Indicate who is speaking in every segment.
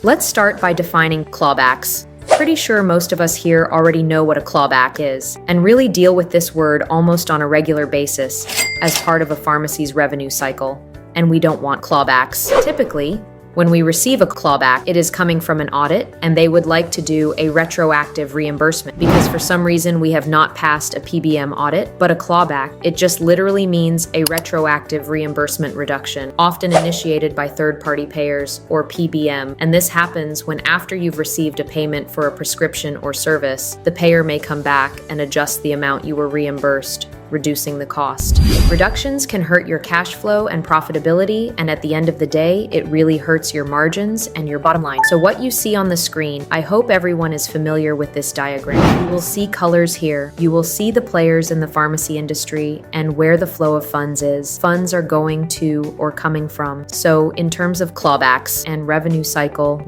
Speaker 1: Let's start by defining clawbacks. Pretty sure most of us here already know what a clawback is, and really deal with this word almost on a regular basis as part of a pharmacy's revenue cycle. And we don't want clawbacks. Typically, when we receive a clawback, it is coming from an audit, and they would like to do a retroactive reimbursement because for some reason we have not passed a PBM audit. But a clawback, it just literally means a retroactive reimbursement reduction, often initiated by third-party payers or PBM. And this happens when after you've received a payment for a prescription or service, the payer may come back and adjust the amount you were reimbursed, reducing the cost. Reductions can hurt your cash flow and profitability, and at the end of the day, it really hurts your margins and your bottom line. So what you see on the screen, I hope everyone is familiar with this diagram. You will see colors here. You will see the players in the pharmacy industry and where the flow of funds is. Funds are going to or coming from. So in terms of clawbacks and revenue cycle,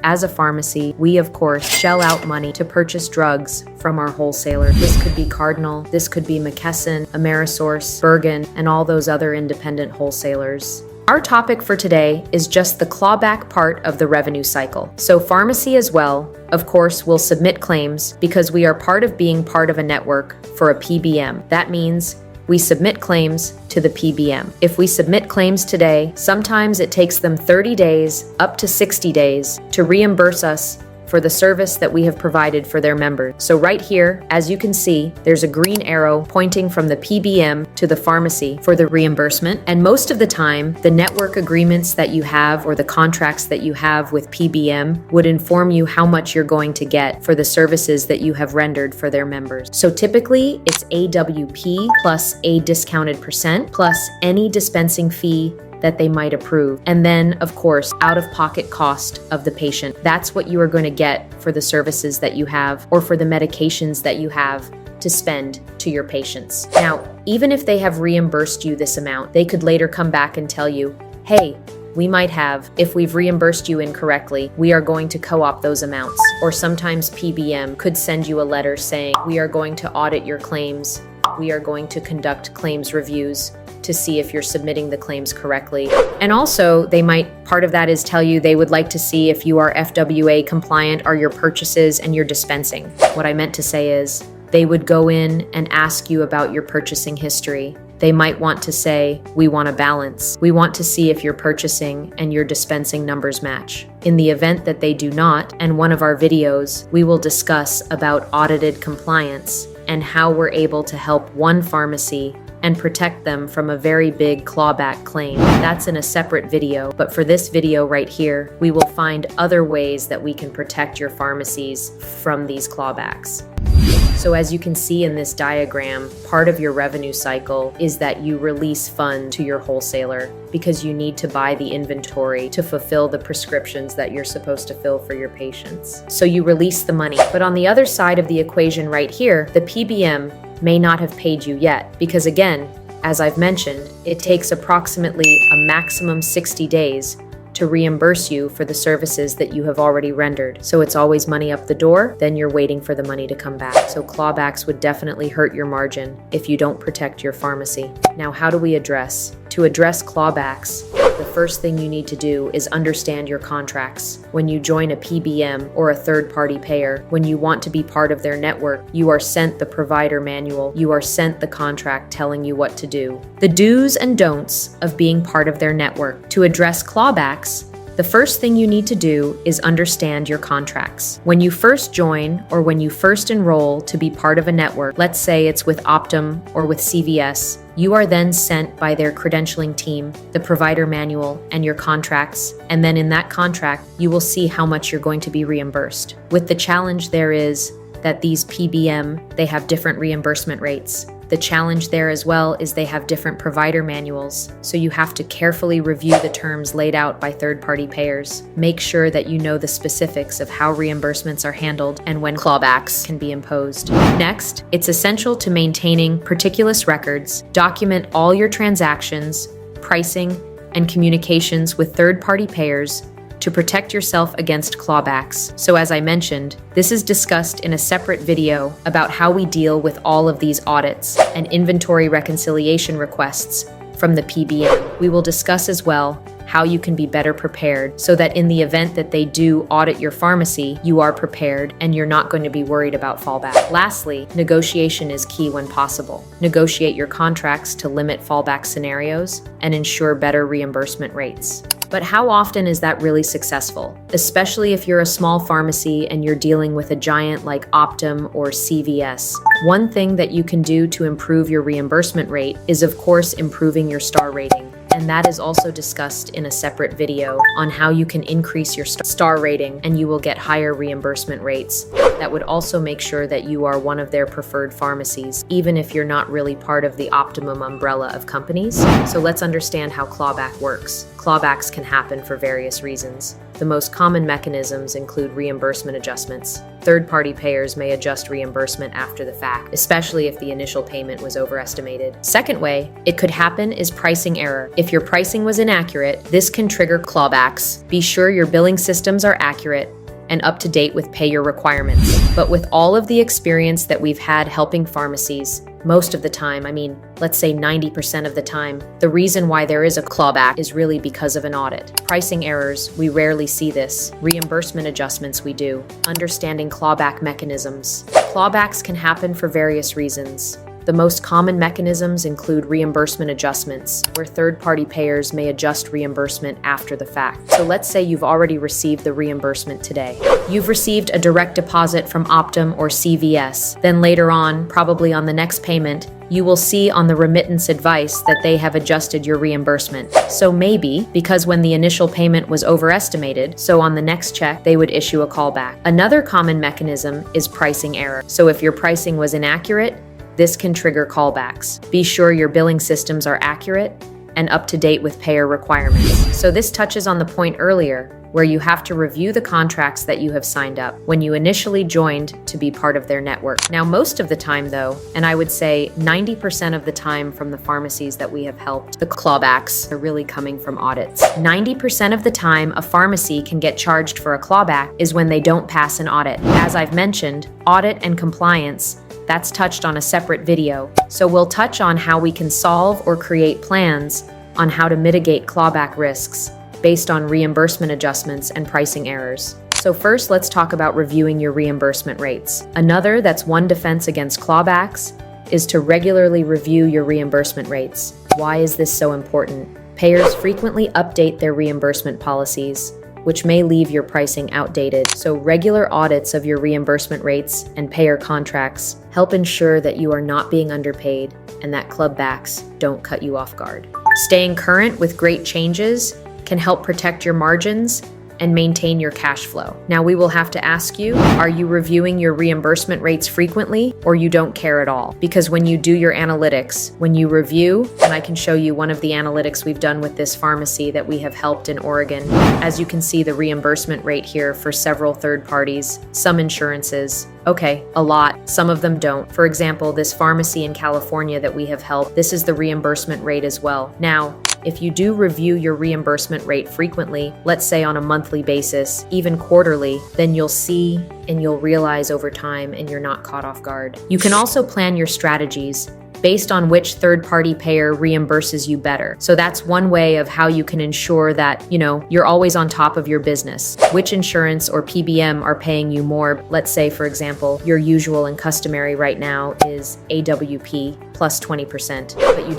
Speaker 1: as a pharmacy, we of course shell out money to purchase drugs from our wholesaler. This could be Cardinal, this could be McKesson, Amerisource, Bergen, and all those other independent wholesalers. Our topic for today is just the clawback part of the revenue cycle. So pharmacy as well, of course, will submit claims because we are part of being part of a network for a PBM. That means we submit claims to the PBM. If we submit claims today, sometimes it takes them 30 days, up to 60 days, to reimburse us for the service that we have provided for their members. So right here, as you can see, there's a green arrow pointing from the PBM to the pharmacy for the reimbursement. And most of the time, the network agreements that you have or the contracts that you have with PBM would inform you how much you're going to get for the services that you have rendered for their members. So typically, it's AWP plus a discounted percent plus any dispensing fee that they might approve. And then, of course, out-of-pocket cost of the patient. That's what you are going to get for the services that you have or for the medications that you have to spend to your patients. Now, even if they have reimbursed you this amount, they could later come back and tell you, hey, we might have, if we've reimbursed you incorrectly, we are going to co-opt those amounts. Or sometimes PBM could send you a letter saying, we are going to audit your claims. We are going to conduct claims reviews to see if you're submitting the claims correctly. And also, part of that is tell you they would like to see if you are FWA compliant, are your purchases and your dispensing. What I meant to say is, they would go in and ask you about your purchasing history. They might want to say, we want a balance. We want to see if your purchasing and your dispensing numbers match. In the event that they do not, and one of our videos, we will discuss about audited compliance and how we're able to help one pharmacy and protect them from a very big clawback claim. That's in a separate video, but for this video right here, we will find other ways that we can protect your pharmacies from these clawbacks. So as you can see in this diagram, part of your revenue cycle is that you release funds to your wholesaler because you need to buy the inventory to fulfill the prescriptions that you're supposed to fill for your patients. So you release the money. But on the other side of the equation right here, the PBM may not have paid you yet because again, as I've mentioned, it takes approximately a maximum 60 days to reimburse you for the services that you have already rendered. So it's always money up the door, then you're waiting for the money to come back. So clawbacks would definitely hurt your margin if you don't protect your pharmacy. Now, how do we address? To address clawbacks, the first thing you need to do is understand your contracts. When you join a PBM or a third-party payer, when you want to be part of their network, you are sent the provider manual. You are sent the contract telling you what to do. The do's and don'ts of being part of their network. To address clawbacks, the first thing you need to do is understand your contracts. When you first join or when you first enroll to be part of a network, let's say it's with Optum or with CVS, you are then sent by their credentialing team the provider manual and your contracts, and then in that contract, you will see how much you're going to be reimbursed. With the challenge there is that these PBM, they have different reimbursement rates. The challenge there as well is they have different provider manuals, so you have to carefully review the terms laid out by third-party payers. Make sure that you know the specifics of how reimbursements are handled and when clawbacks can be imposed. Next, it's essential to maintaining meticulous records, document all your transactions, pricing, and communications with third-party payers to protect yourself against clawbacks. So as I mentioned, this is discussed in a separate video about how we deal with all of these audits and inventory reconciliation requests from the PBM. We will discuss as well how you can be better prepared so that in the event that they do audit your pharmacy, you are prepared and you're not going to be worried about fallback. Lastly, negotiation is key when possible. Negotiate your contracts to limit fallback scenarios and ensure better reimbursement rates. But how often is that really successful? Especially if you're a small pharmacy and you're dealing with a giant like Optum or CVS. One thing that you can do to improve your reimbursement rate is, of course, improving your star rating. And that is also discussed in a separate video on how you can increase your star rating and you will get higher reimbursement rates. That would also make sure that you are one of their preferred pharmacies, even if you're not really part of the Optimum umbrella of companies. So let's understand how clawback works. Clawbacks can happen for various reasons. The most common mechanisms include reimbursement adjustments. Third-party payers may adjust reimbursement after the fact, especially if the initial payment was overestimated. Second way it could happen is pricing error. If your pricing was inaccurate, this can trigger clawbacks. Be sure your billing systems are accurate and up to date with payer requirements. But with all of the experience that we've had helping pharmacies, most of the time, let's say 90% of the time, the reason why there is a clawback is really because of an audit. Pricing errors, we rarely see this. Reimbursement adjustments, we do. Understanding clawback mechanisms. Clawbacks can happen for various reasons. The most common mechanisms include reimbursement adjustments, where third-party payers may adjust reimbursement after the fact. So let's say you've already received the reimbursement today. You've received a direct deposit from Optum or CVS. Then later on, probably on the next payment, you will see on the remittance advice that they have adjusted your reimbursement. So maybe, because when the initial payment was overestimated, so on the next check, they would issue a callback. Another common mechanism is pricing error. So if your pricing was inaccurate, this can trigger callbacks. Be sure your billing systems are accurate and up to date with payer requirements. So this touches on the point earlier, where you have to review the contracts that you have signed up when you initially joined to be part of their network. Now, most of the time though, and I would say 90% of the time from the pharmacies that we have helped, the clawbacks are really coming from audits. 90% of the time a pharmacy can get charged for a clawback is when they don't pass an audit. As I've mentioned, audit and compliance, that's touched on a separate video. So we'll touch on how we can solve or create plans on how to mitigate clawback risks based on reimbursement adjustments and pricing errors. So first, let's talk about reviewing your reimbursement rates. Another that's one defense against clawbacks is to regularly review your reimbursement rates. Why is this so important? Payers frequently update their reimbursement policies, which may leave your pricing outdated. So regular audits of your reimbursement rates and payer contracts help ensure that you are not being underpaid and that clawbacks don't cut you off guard. Staying current with great changes can help protect your margins and maintain your cash flow. Now we will have to ask you, are you reviewing your reimbursement rates frequently or you don't care at all? Because when you do your analytics, when you review, and I can show you one of the analytics we've done with this pharmacy that we have helped in Oregon. As you can see the reimbursement rate here for several third parties, some insurances, okay, a lot, some of them don't. For example, this pharmacy in California that we have helped, this is the reimbursement rate as well. Now, if you do review your reimbursement rate frequently, let's say on a monthly basis, even quarterly, then you'll see and you'll realize over time and you're not caught off guard. You can also plan your strategies based on which third-party payer reimburses you better. So that's one way of how you can ensure that, you're always on top of your business. Which insurance or PBM are paying you more? Let's say, for example, your usual and customary right now is AWP plus 20%, but you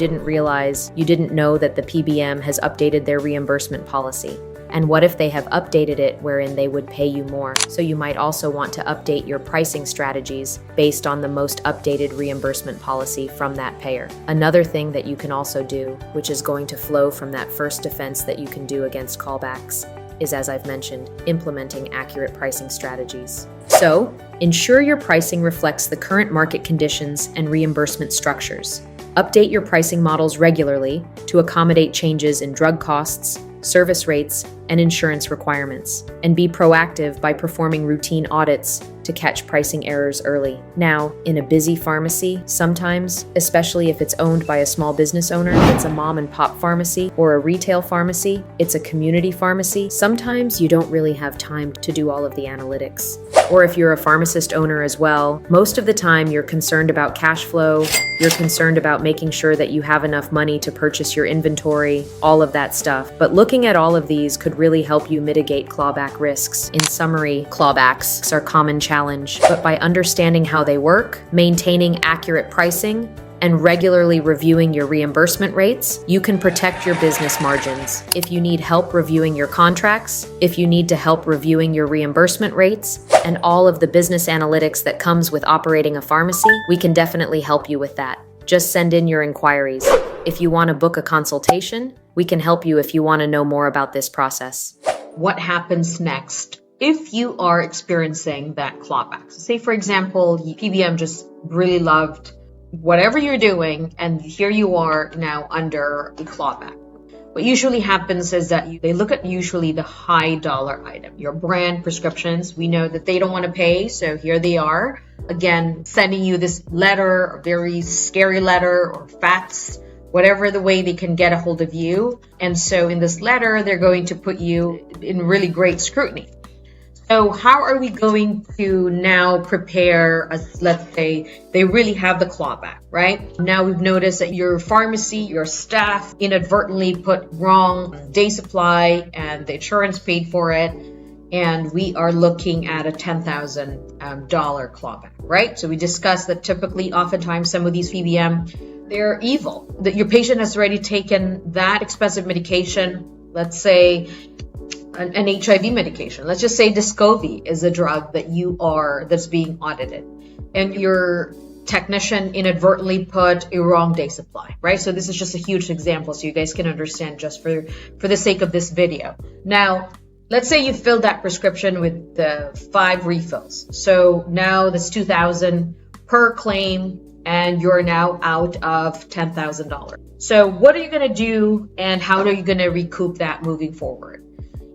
Speaker 1: didn't know that the PBM has updated their reimbursement policy. And what if they have updated it wherein they would pay you more? So you might also want to update your pricing strategies based on the most updated reimbursement policy from that payer. Another thing that you can also do, which is going to flow from that first defense that you can do against callbacks, is, as I've mentioned, implementing accurate pricing strategies. So, ensure your pricing reflects the current market conditions and reimbursement structures. Update your pricing models regularly to accommodate changes in drug costs, service rates, and insurance requirements, and be proactive by performing routine audits to to catch pricing errors early. Now, in a busy pharmacy, sometimes, especially if it's owned by a small business owner, it's a mom and pop pharmacy or a retail pharmacy, it's a community pharmacy, sometimes you don't really have time to do all of the analytics. Or if you're a pharmacist owner as well, most of the time you're concerned about cash flow, you're concerned about making sure that you have enough money to purchase your inventory, all of that stuff. But looking at all of these could really help you mitigate clawback risks. In summary, clawbacks are a common challenge, but by understanding how they work, maintaining accurate pricing, and regularly reviewing your reimbursement rates, you can protect your business margins. If you need help reviewing your contracts, if you need to help reviewing your reimbursement rates, and all of the business analytics that comes with operating a pharmacy, we can definitely help you with that. Just send in your inquiries. If you want to book a consultation, we can help you if you want to know more about this process.
Speaker 2: What happens next if you are experiencing that clawback? So say, for example, PBM just really loved whatever you're doing, and here you are now under a clawback. What usually happens is that they look at usually the high dollar item, your brand prescriptions. We know that they don't want to pay, so here they are, again, sending you this letter, a very scary letter or fax, whatever the way they can get a hold of you. And so in this letter, they're going to put you in really great scrutiny. So how are we going to now prepare, let's say they really have the clawback, right? Now we've noticed that your pharmacy, your staff inadvertently put wrong day supply and the insurance paid for it. And we are looking at a $10,000 clawback, right? So we discussed that typically, oftentimes, some of these PBM, they're evil. That your patient has already taken that expensive medication, let's say, an HIV medication. Let's just say Descovy is a drug that's being audited, and your technician inadvertently put a wrong day supply, right? So this is just a huge example so you guys can understand just for the sake of this video. Now, let's say you filled that prescription with the 5 refills. So now that's $2,000 per claim, and you're now out of $10,000. So what are you going to do, and how are you going to recoup that moving forward?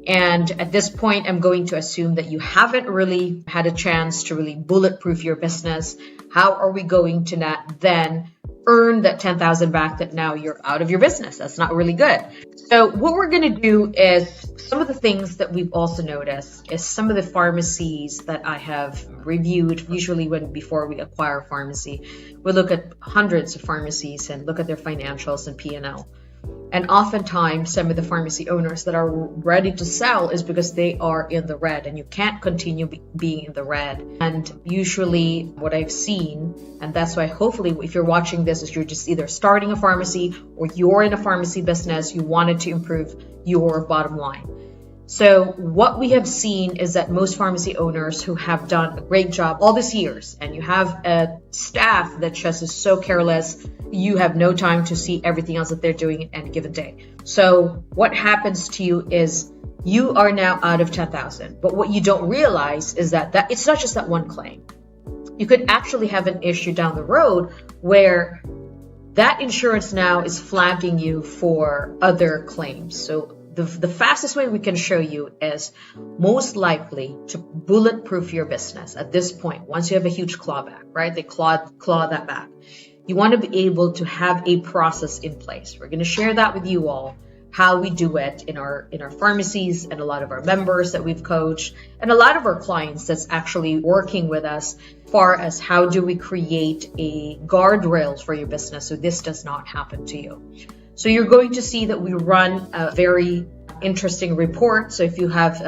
Speaker 2: And at this point, I'm going to assume that you haven't really had a chance to really bulletproof your business. How are we going to not then earn that $10,000 back that now you're out of your business? That's not really good. So what we're going to do is some of the things that we've also noticed is some of the pharmacies that I have reviewed, usually before we acquire a pharmacy, we look at hundreds of pharmacies and look at their financials and P&L. And oftentimes, some of the pharmacy owners that are ready to sell is because they are in the red, and you can't continue being in the red. And usually what I've seen, and that's why hopefully if you're watching this, is you're just either starting a pharmacy or you're in a pharmacy business, you wanted to improve your bottom line. So what we have seen is that most pharmacy owners who have done a great job all these years, and you have a staff that just is so careless, you have no time to see everything else that they're doing at any given day. So what happens to you is you are now out of $10,000. But what you don't realize is that it's not just that one claim. You could actually have an issue down the road where that insurance now is flagging you for other claims. So the fastest way we can show you is most likely to bulletproof your business at this point. Once you have a huge clawback, right? They claw that back. You want to be able to have a process in place. We're going to share that with you all, how we do it in our pharmacies and a lot of our members that we've coached and a lot of our clients that's actually working with us as far as how do we create a guardrails for your business so this does not happen to you. So you're going to see that we run a very interesting report. So if you have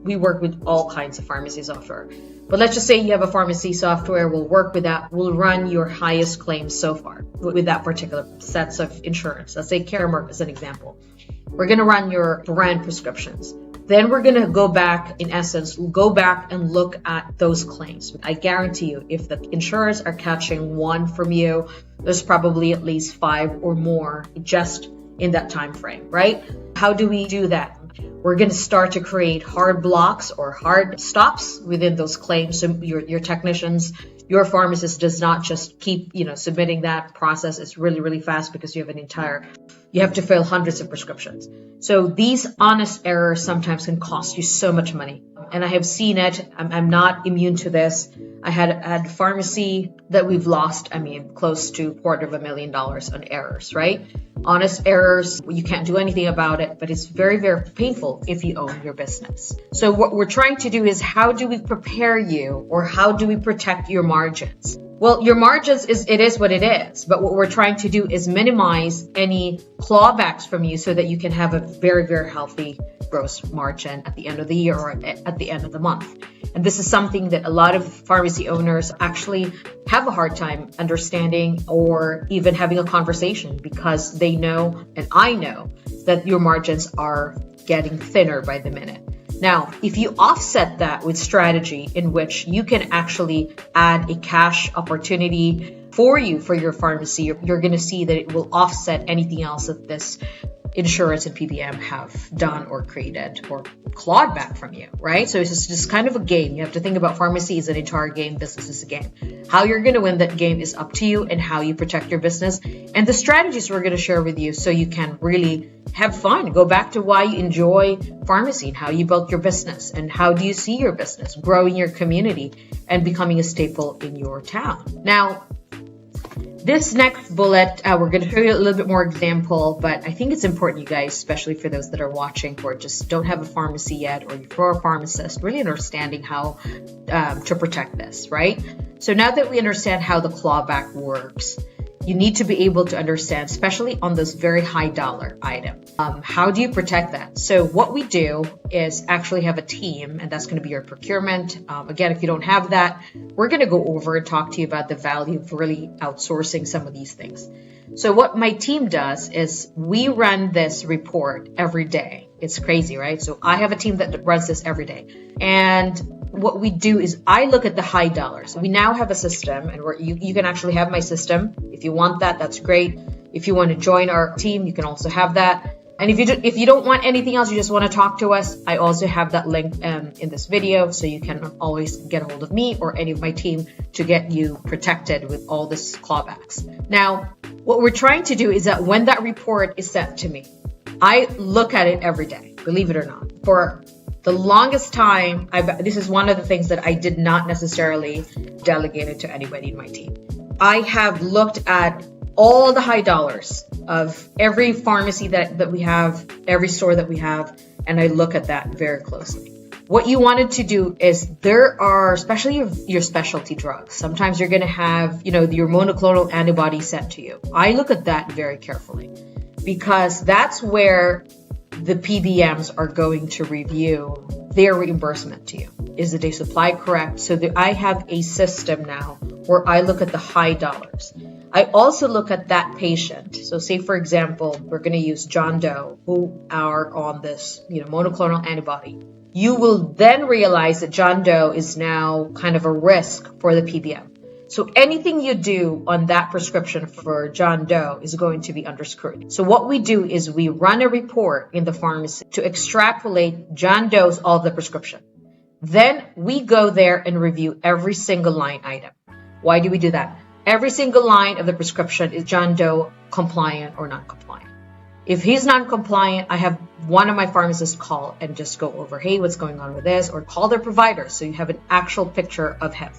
Speaker 2: we work with all kinds of pharmacy software. But let's just say you have a pharmacy software, we'll work with that. We'll run your highest claims so far with that particular sets of insurance. Let's say Caremark as an example. We're going to run your brand prescriptions. Then we're going to go back, in essence, go back and look at those claims. I guarantee you, if the insurers are catching one from you, there's probably at least 5 or more just in that time frame, right? How do we do that? We're going to start to create hard blocks or hard stops within those claims. So your technicians, your pharmacist does not just keep, submitting that process. It's really, really fast because you have to fill hundreds of prescriptions. So these honest errors sometimes can cost you so much money. And I have seen it. I'm not immune to this. I had pharmacy that we've lost, close to $250,000 on errors, right? Honest errors, you can't do anything about it, but it's very, very painful if you own your business. So what we're trying to do is, how do we prepare you, or how do we protect your margins? Well, your margins it is what it is, but what we're trying to do is minimize any clawbacks from you so that you can have a very, very healthy gross margin at the end of the year or at the end of the month. And this is something that a lot of pharmacy owners actually have a hard time understanding or even having a conversation, because they know, and I know, that your margins are getting thinner by the minute. Now, if you offset that with strategy in which you can actually add a cash opportunity for your pharmacy, you're going to see that it will offset anything else that this insurance and PBM have done or created or clawed back from you, right? So it's just kind of a game. You have to think about pharmacy as an entire game. Business is a game. How you're going to win that game is up to you, and how you protect your business and the strategies we're going to share with you so you can really have fun. Go back to why you enjoy pharmacy and how you built your business, and how do you see your business growing your community and becoming a staple in your town. Now, this next bullet, we're going to show you a little bit more example, but I think it's important, you guys, especially for those that are watching who just don't have a pharmacy yet, or you're a pharmacist, really understanding how to protect this, right? So now that we understand how the clawback works, you need to be able to understand, especially on those very high dollar items, how do you protect that? So what we do is actually have a team, and that's going to be your procurement. Again, if you don't have that, we're going to go over and talk to you about the value of really outsourcing some of these things. So what my team does is we run this report every day. It's crazy, right? So I have a team that runs this every day. And what we do is I look at the high dollars. We now have a system, and you can actually have my system. If you want that, that's great. If you want to join our team, you can also have that. And if you don't want anything else, you just want to talk to us, I also have that link in this video, so you can always get a hold of me or any of my team to get you protected with all this clawbacks. Now, what we're trying to do is that when that report is sent to me, I look at it every day, believe it or not. For the longest time, this is one of the things that I did not necessarily delegate it to anybody in my team. I have looked at all the high dollars of every pharmacy that we have, every store that we have, and I look at that very closely. What you wanted to do is, there are, especially your specialty drugs, sometimes you're going to have, your monoclonal antibody sent to you. I look at that very carefully, because that's where the PBMs are going to review their reimbursement to you. Is the day supply correct? So I have a system now where I look at the high dollars. I also look at that patient. So say, for example, we're going to use John Doe, who are on this monoclonal antibody. You will then realize that John Doe is now kind of a risk for the PBM. So anything you do on that prescription for John Doe is going to be under scrutiny. So what we do is we run a report in the pharmacy to extrapolate John Doe's all of the prescription. Then we go there and review every single line item. Why do we do that? Every single line of the prescription, is John Doe compliant or non-compliant? If he's non-compliant, I have one of my pharmacists call and just go over, hey, what's going on with this? Or call their provider so you have an actual picture of him.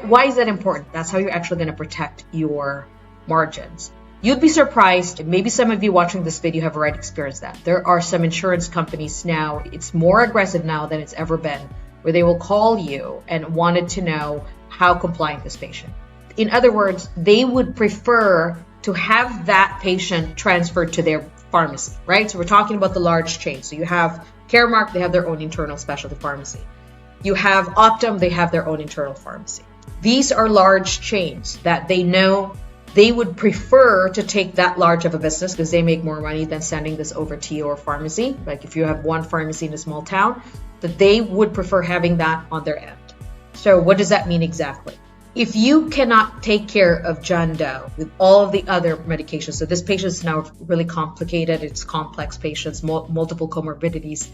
Speaker 2: Why is that important? That's how you're actually going to protect your margins. You'd be surprised, maybe some of you watching this video have already experienced that. There are some insurance companies now, it's more aggressive now than it's ever been, where they will call you and wanted to know how compliant this patient. In other words, they would prefer to have that patient transferred to their pharmacy, right? So we're talking about the large chain. So you have Caremark, they have their own internal specialty pharmacy. You have Optum, they have their own internal pharmacy. These are large chains that they know they would prefer to take that large of a business because they make more money than sending this over to your pharmacy. Like if you have one pharmacy in a small town, that they would prefer having that on their end. So what does that mean exactly? If you cannot take care of John Doe with all of the other medications, so this patient is now really complicated, it's complex patients, multiple comorbidities,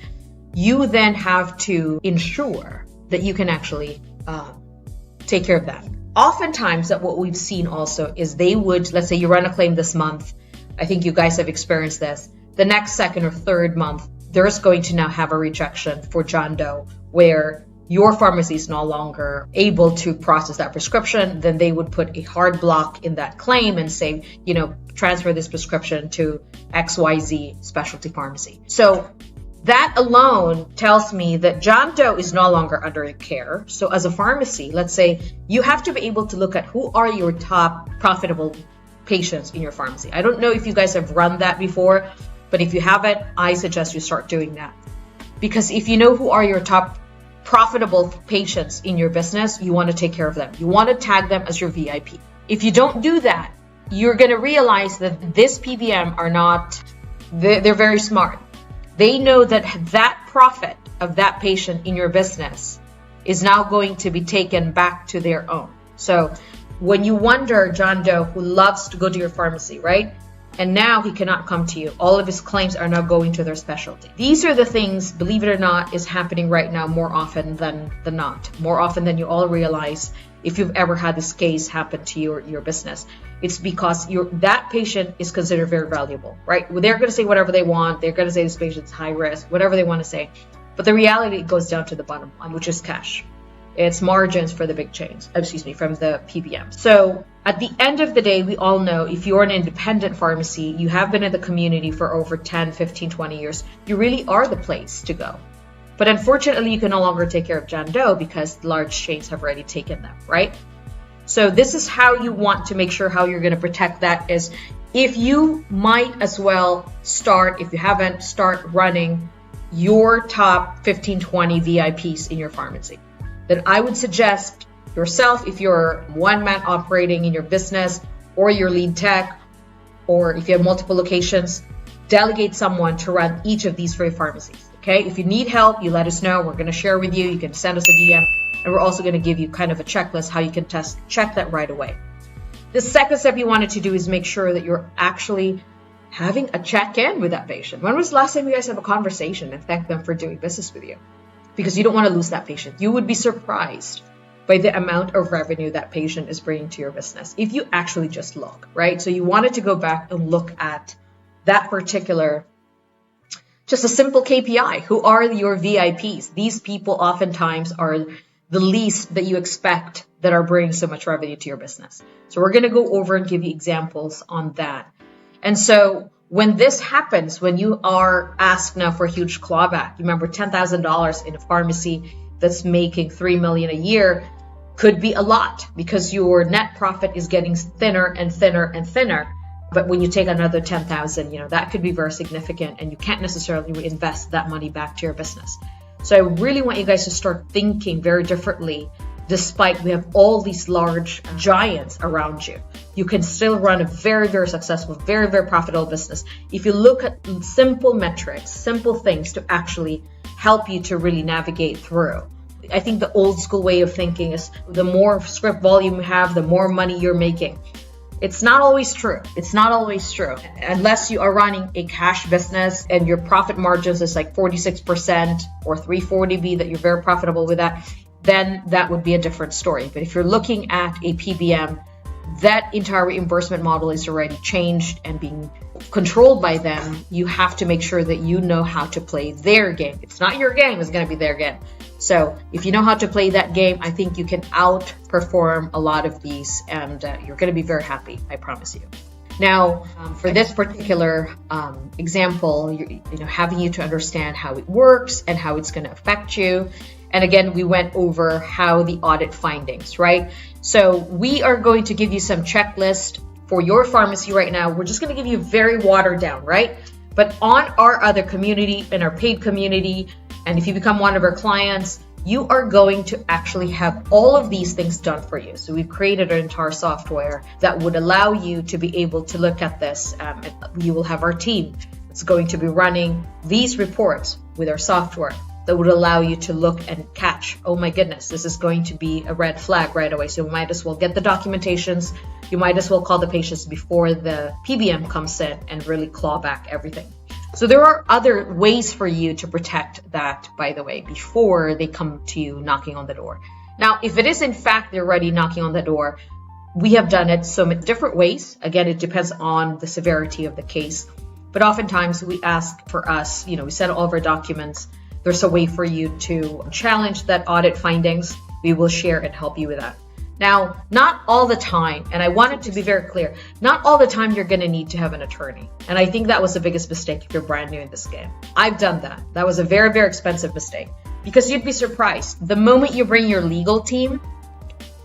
Speaker 2: you then have to ensure that you can actually take care of that. oftentimes that what we've seen also is they would, let's say you run a claim this month. I think you guys have experienced this. The next second or third month, there's going to now have a rejection for John Doe where your pharmacy is no longer able to process that prescription. Then they would put a hard block in that claim and say, transfer this prescription to XYZ specialty pharmacy. So that alone tells me that John Doe is no longer under care. So as a pharmacy, let's say you have to be able to look at who are your top profitable patients in your pharmacy. I don't know if you guys have run that before, but if you haven't, I suggest you start doing that. Because if you know who are your top profitable patients in your business, you want to take care of them. You want to tag them as your VIP. If you don't do that, you're going to realize that this PBM are not, they're very smart. They know that that profit of that patient in your business is now going to be taken back to their own. So when you wonder, John Doe, who loves to go to your pharmacy, right? And now he cannot come to you. All of his claims are now going to their specialty. These are the things, believe it or not, is happening right now more often than not. More often than you all realize if you've ever had this case happen to your business. It's because that patient is considered very valuable, right? They're going to say whatever they want. They're going to say this patient's high risk, whatever they want to say. But the reality goes down to the bottom line, which is cash. It's margins for the big chains, from the PBM. So at the end of the day, we all know if you're an independent pharmacy, you have been in the community for over 10, 15, 20 years, you really are the place to go. But unfortunately, you can no longer take care of John Doe because large chains have already taken them, right? So this is how you want to make sure how you're going to protect that is if you might as well start, if you haven't, start running your top 15, 20 VIPs in your pharmacy. Then I would suggest yourself, if you're one man operating in your business or your lead tech, or if you have multiple locations, delegate someone to run each of these 3 pharmacies. Okay, if you need help, you let us know. We're going to share with you. You can send us a DM, and we're also going to give you kind of a checklist how you can check that right away. The second step you wanted to do is make sure that you're actually having a check-in with that patient. When was the last time you guys have a conversation and thank them for doing business with you? Because you don't want to lose that patient. You would be surprised by the amount of revenue that patient is bringing to your business if you actually just look, right? So you wanted to go back and look at that particular, just a simple KPI. Who are your VIPs? These people oftentimes are the least that you expect that are bringing so much revenue to your business. So we're going to go over and give you examples on that. And so when this happens, when you are asked now for a huge clawback, remember $10,000 in a pharmacy that's making $3 million a year could be a lot because your net profit is getting thinner and thinner and thinner. But when you take another 10,000, that could be very significant, and you can't necessarily reinvest that money back to your business. So I really want you guys to start thinking very differently. Despite we have all these large giants around you, you can still run a very, very successful, very, very profitable business if you look at simple metrics, simple things to actually help you to really navigate through. I think the old school way of thinking is the more script volume you have, the more money you're making. It's not always true. It's not always true. Unless you are running a cash business and your profit margins is like 46% or 340B, that you're very profitable with that, then that would be a different story. But if you're looking at a PBM, that entire reimbursement model is already changed and being controlled by them. You have to make sure that you know how to play their game. It's not your game, it's going to be their game. So if you know how to play that game, I think you can outperform a lot of these, and you're going to be very happy, I promise you. Now, for this particular example, having you to understand how it works and how it's going to affect you. And again, we went over how the audit findings, right? So we are going to give you some checklist for your pharmacy right now. We're just going to give you very watered down, right? But on our other community, in our paid community, and if you become one of our clients, you are going to actually have all of these things done for you. So we've created an entire software that would allow you to be able to look at this. And you will have our team that's going to be running these reports with our software that would allow you to look and catch, oh my goodness, this is going to be a red flag right away. So you might as well get the documentations. You might as well call the patients before the PBM comes in and really claw back everything. So there are other ways for you to protect that, by the way, before they come to you knocking on the door. Now, if it is in fact they're already knocking on the door, we have done it so many different ways. Again, it depends on the severity of the case. But oftentimes we ask for us, we send all of our documents. There's a way for you to challenge that audit findings. We will share and help you with that. Now, not all the time, and I want it to be very clear, not all the time you're going to need to have an attorney. And I think that was the biggest mistake if you're brand new in this game. I've done that. That was a very, very expensive mistake because you'd be surprised. The moment you bring your legal team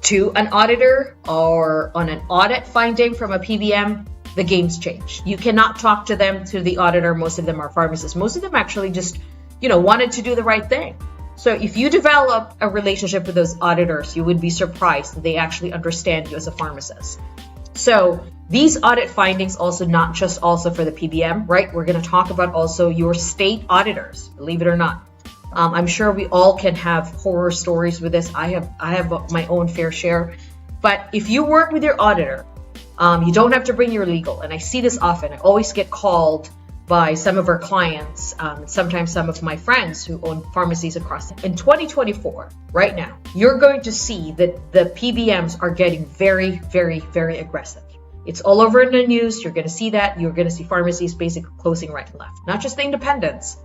Speaker 2: to an auditor or on an audit finding from a PBM, the game's changed. You cannot talk to them, to the auditor. Most of them are pharmacists. Most of them actually just, wanted to do the right thing. So if you develop a relationship with those auditors, you would be surprised that they actually understand you as a pharmacist. So these audit findings also not just also for the PBM, right? We're going to talk about also your state auditors, believe it or not. I'm sure we all can have horror stories with this. I have my own fair share. But if you work with your auditor, you don't have to bring your legal. And I see this often. I always get called by some of our clients, sometimes some of my friends who own pharmacies across. In 2024, right now, you're going to see that the PBMs are getting very, very, very aggressive. It's all over in the news. You're going to see that. You're going to see pharmacies basically closing right and left. Not just the independents,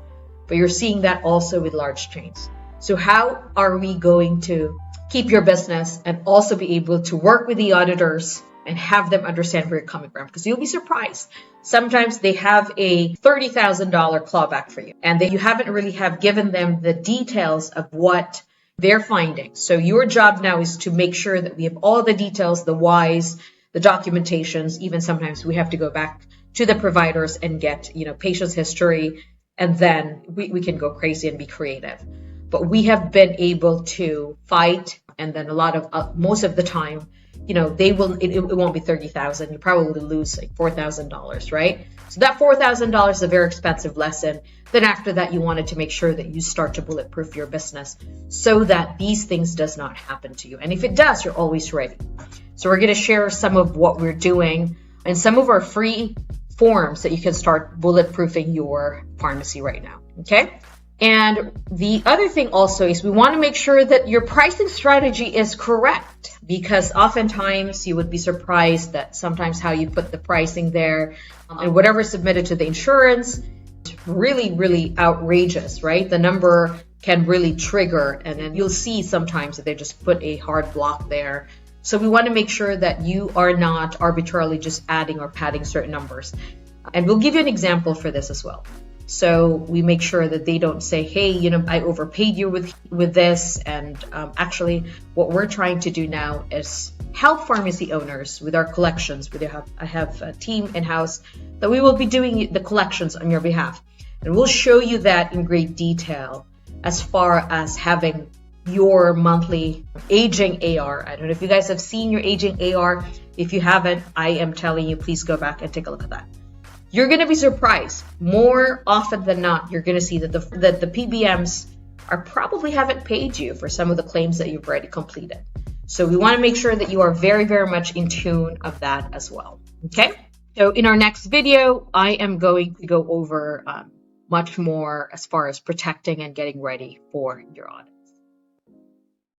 Speaker 2: but you're seeing that also with large chains. So how are we going to keep your business and also be able to work with the auditors and have them understand where you're coming from? Because you'll be surprised. Sometimes they have a $30,000 clawback for you, and you haven't really have given them the details of what they're finding. So your job now is to make sure that we have all the details, the whys, the documentations. Even sometimes we have to go back to the providers and get, patient's history, and then we can go crazy and be creative. But we have been able to fight, and then most of the time, it won't be 30,000. You probably lose like $4,000, right? So that $4,000 is a very expensive lesson. Then after that, you wanted to make sure that you start to bulletproof your business so that these things does not happen to you. And if it does, you're always ready. So we're going to share some of what we're doing and some of our free forms that you can start bulletproofing your pharmacy right now. Okay. And the other thing also is we want to make sure that your pricing strategy is correct, because oftentimes you would be surprised that sometimes how you put the pricing there and whatever is submitted to the insurance is really, really outrageous, right? The number can really trigger, and then you'll see sometimes that they just put a hard block there. So we want to make sure that you are not arbitrarily just adding or padding certain numbers. And we'll give you an example for this as well. So we make sure that they don't say, hey, I overpaid you with this. And actually, what we're trying to do now is help pharmacy owners with our collections. I have a team in-house that we will be doing the collections on your behalf. And we'll show you that in great detail as far as having your monthly aging AR. I don't know if you guys have seen your aging AR. If you haven't, I am telling you, please go back and take a look at that. You're going to be surprised. More often than not, you're going to see that the PBMs probably haven't paid you for some of the claims that you've already completed. So we want to make sure that you are very, very much in tune of that as well. Okay. So in our next video, I am going to go over much more as far as protecting and getting ready for your audit.